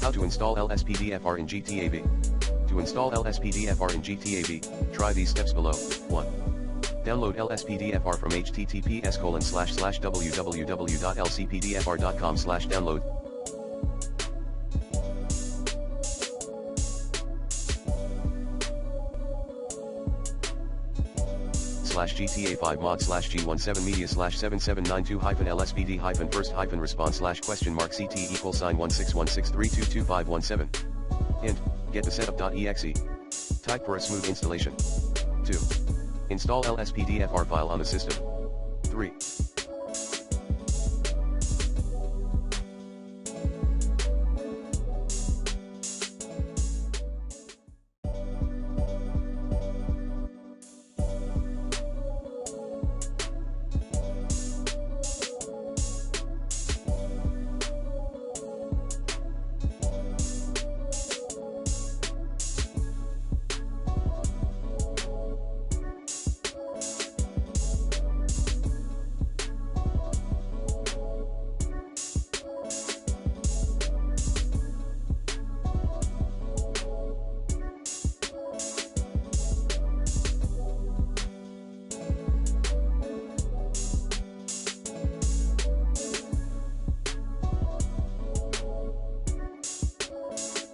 How to install LSPDFR in GTA V. To install LSPDFR in GTA V, try these steps below. 1. Download LSPDFR from https://www.lcpdfr.com/download. /GTA 5 mod /G17 media /7792 LSPD first response !CT = $16163222517. Hint, get the setup.exe. Type for a smooth installation. 2. Install LSPDFR file on the system. 3.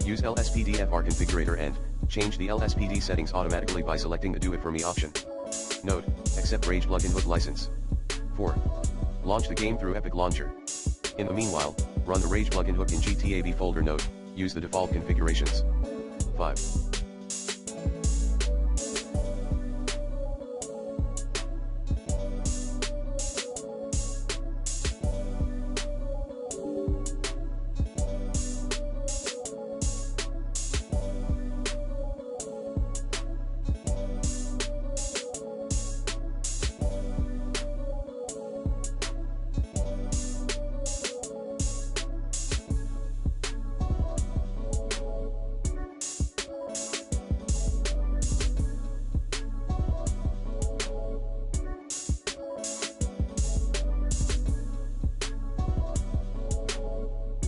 Use LSPDFR configurator and change the LSPD settings automatically by selecting the Do It For Me option. Note, accept Rage plugin hook license. 4. Launch the game through Epic Launcher. In the meanwhile, run the Rage plugin hook in GTA V folder. Note, use the default configurations. 5.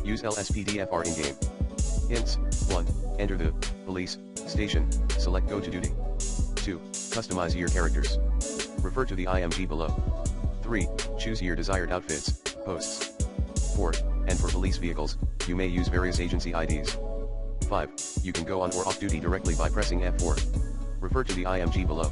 Use LSPDFR in-game. Hints. 1. Enter the police station, select Go to Duty. 2. Customize your characters. Refer to the IMG below. 3. Choose your desired outfits, posts. 4. And for police vehicles, you may use various agency IDs. 5. You can go on or off duty directly by pressing F4. Refer to the IMG below.